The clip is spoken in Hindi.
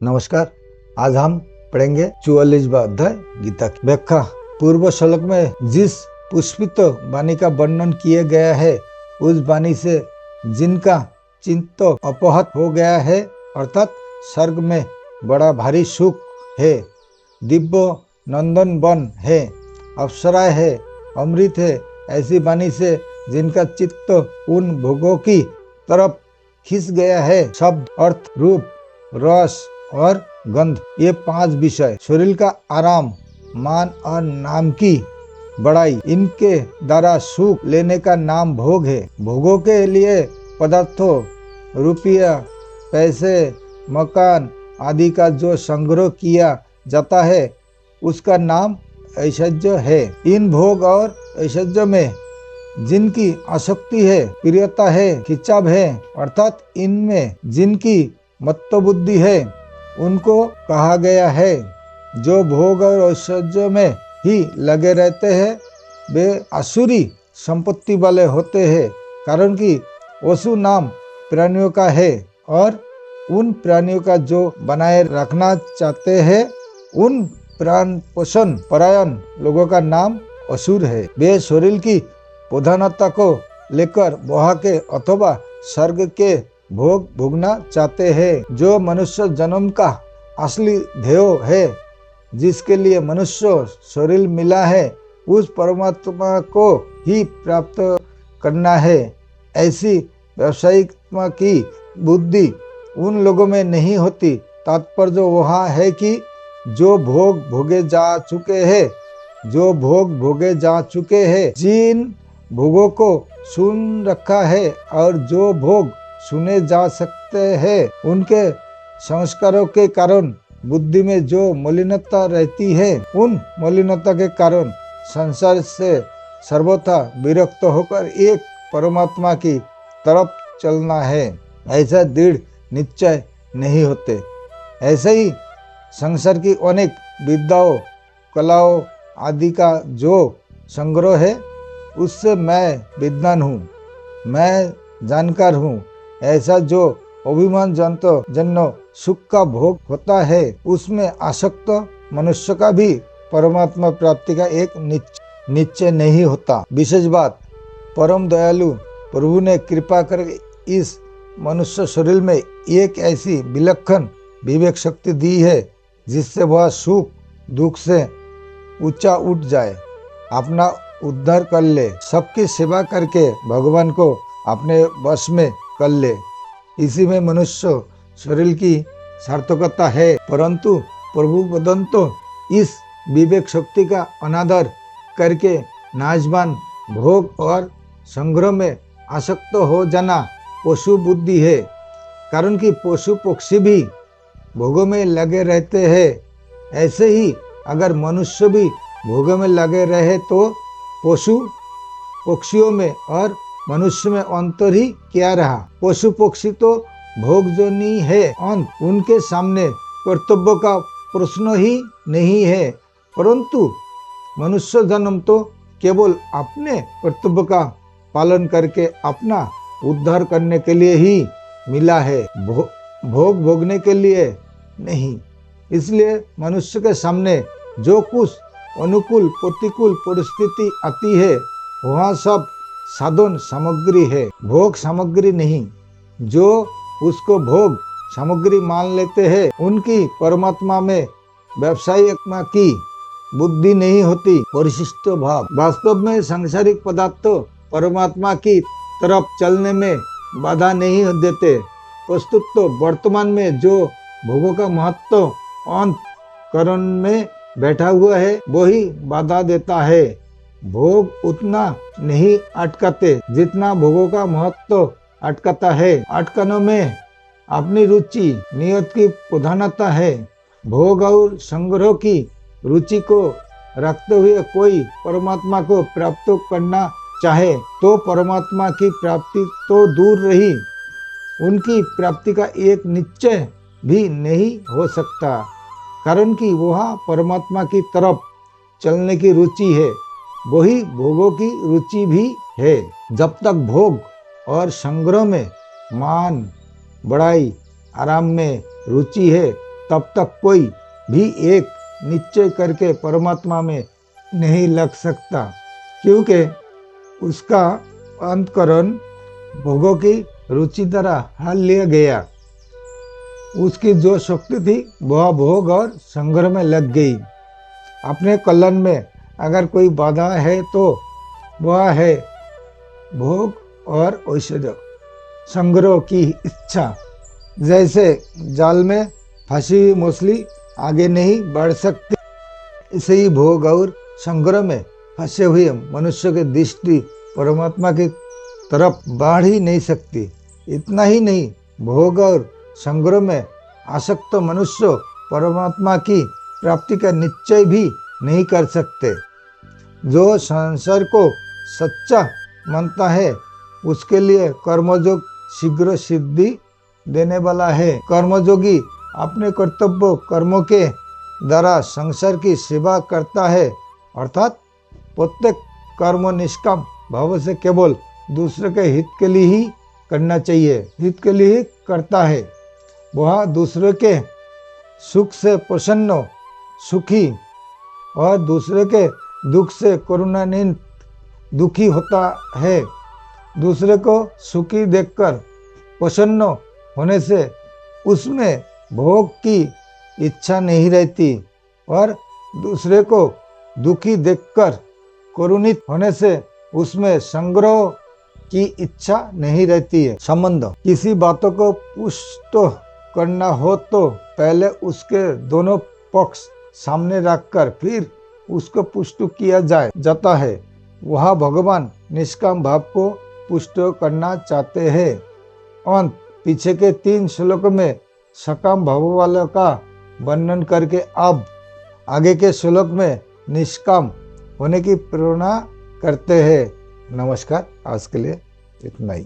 नमस्कार। आज हम पढ़ेंगे 44वां अध्याय गीता की व्याख्या। पूर्व श्लोक में जिस पुष्पित वाणी का वर्णन किया गया है उस वाणी से जिनका चित्त अपहत हो गया है अर्थात स्वर्ग में बड़ा भारी सुख है, दिव्य नंदन वन है, अप्सराएं है, अमृत है, ऐसी वाणी से जिनका चित्त उन भोगों की तरफ खिंच गया है, शब्द, अर्थ, रूप, रस और गंध, ये 5 विषय, शरीर का आराम, मान और नाम की बड़ाई, इनके द्वारा सुख लेने का नाम भोग है। भोगों के लिए पदार्थों, रुपया, पैसे, मकान आदि का जो संग्रह किया जाता है उसका नाम ऐश्वर्य है। इन भोग और ऐश्वर्य में जिनकी आसक्ति है, प्रियता है, खिंचाव है अर्थात इनमें जिनकी मत्त बुद्धि है उनको कहा गया है। जो भोग और ऐश्वर्य में ही लगे रहते हैं वे आसुरी संपत्ति वाले होते हैं, कारण कि वसु नाम प्राणियों का है और उन प्राणियों का जो बनाए रखना चाहते हैं उन प्राण पोषण परायण लोगों का नाम असुर है। वे शरीर की प्रधानता को लेकर वहाँ के अथवा स्वर्ग के भोग भोगना चाहते हैं। जो मनुष्य जन्म का असली ध्येय है, जिसके लिए मनुष्य शरीर मिला है, उस परमात्मा को ही प्राप्त करना है, ऐसी व्यावसायिक की बुद्धि उन लोगों में नहीं होती। तात्पर्य वहाँ है कि जो भोग भोगे जा चुके हैं, जो भोग भोगे जा चुके हैं, जिन भोगों को सुन रखा है और जो भोग सुने जा सकते हैं, उनके संस्कारों के कारण बुद्धि में जो मलिनता रहती है, उन मलिनता के कारण संसार से सर्वथा विरक्त होकर एक परमात्मा की तरफ चलना है, ऐसा दृढ़ निश्चय नहीं होते। ऐसे ही संसार की अनेक विद्याओं, कलाओं आदि का जो संग्रह है उससे मैं विद्वान हूँ, मैं जानकार हूँ, ऐसा जो अभिमान जन्य सुख का भोग होता है उसमें आसक्त मनुष्य का भी परमात्मा प्राप्ति का एक निश्चय नहीं होता। विशेष बात, परम दयालु प्रभु ने कृपा कर इस मनुष्य शरीर में एक ऐसी विलक्षण विवेक शक्ति दी है जिससे वह सुख दुख से ऊंचा उठ जाए, अपना उद्धार कर ले, सबकी सेवा करके भगवान को अपने वश में कर ले। इसी में मनुष्य शरीर की सार्थकता है, परंतु प्रभु बदंतो इस विवेक शक्ति का अनादर करके नाजवान भोग और संग्रह में आसक्त हो जाना पशु बुद्धि है, कारण कि पशु पक्षी भी भोगों में लगे रहते हैं। ऐसे ही अगर मनुष्य भी भोगों में लगे रहे तो पशु पक्षियों में और मनुष्य में अंतर ही क्या रहा। पशु पक्षी तो भोगजनी है, अंत उनके सामने कर्तव्य का प्रश्न ही नहीं है, परंतु मनुष्य जन्म तो केवल अपने कर्तव्य का पालन करके अपना उद्धार करने के लिए ही मिला है, भोग भोगने के लिए नहीं। इसलिए मनुष्य के सामने जो कुछ अनुकूल प्रतिकूल परिस्थिति आती है वहाँ सब साधन सामग्री है, भोग सामग्री नहीं। जो उसको भोग सामग्री मान लेते हैं उनकी परमात्मा में व्यावसायिकता की बुद्धि नहीं होती, परिशिष्ट भाव। वास्तव में सांसारिक पदार्थ परमात्मा की तरफ चलने में बाधा नहीं देते। प्रस्तुत तो वर्तमान में जो भोगों का महत्व अंत करण में बैठा हुआ है वही बाधा देता है। भोग उतना नहीं अटकाते जितना भोगों का महत्व अटकाता है। अटकनों में अपनी रुचि नियत की प्रधानता है। भोग और संग्रह की रुचि को रखते हुए कोई परमात्मा को प्राप्त करना चाहे तो परमात्मा की प्राप्ति तो दूर रही, उनकी प्राप्ति का एक निश्चय भी नहीं हो सकता, कारण कि वह परमात्मा की तरफ चलने की रुचि है, वही भोगों की रुचि भी है। जब तक भोग और संग्रह में मान बढ़ाई आराम में रुचि है तब तक कोई भी एक निश्चय करके परमात्मा में नहीं लग सकता, क्योंकि उसका अंतकरण भोगों की रुचि तरह हाल लिया गया। उसकी जो शक्ति थी वह भोग और संग्रह में लग गई। अपने कल्याण में अगर कोई बाधा है तो वह है भोग और ऐश्वर्य, संग्रह की इच्छा। जैसे जाल में फंसी हुई मछली आगे नहीं बढ़ सकती, ऐसे ही भोग और संग्रह में फंसे हुए मनुष्य की दृष्टि परमात्मा की तरफ बढ़ ही नहीं सकती। इतना ही नहीं, भोग और संग्रह में आसक्त मनुष्य परमात्मा की प्राप्ति का निश्चय भी नहीं कर सकते। जो संसार को सच्चा मानता है उसके लिए कर्मयोग शीघ्र सिद्धि देने वाला है। कर्मयोगी अपने कर्तव्य कर्मों के द्वारा संसार की सेवा करता है, अर्थात प्रत्येक कर्म निष्काम भाव से केवल दूसरे के हित के लिए ही करना चाहिए, हित के लिए ही करता है। वह दूसरे के सुख से प्रसन्न, सुखी और दूसरे के दुख से करुणान्वित दुखी होता है। दूसरे को सुखी देखकर प्रसन्न होने से उसमें भोग की इच्छा नहीं रहती और दूसरे को दुखी देखकर करुणित होने से उसमें संग्रह की इच्छा नहीं रहती है। संबंध, किसी बातों को पुष्ट करना हो तो पहले उसके दोनों पक्ष सामने रखकर फिर उसको पुष्ट किया जाता है। वह भगवान निष्काम भाव को पुष्ट करना चाहते हैं। अंत पीछे के 3 श्लोक में सकाम भाव वालों का वर्णन करके अब आगे के श्लोक में निष्काम होने की प्रेरणा करते हैं। नमस्कार, आज के लिए इतना ही।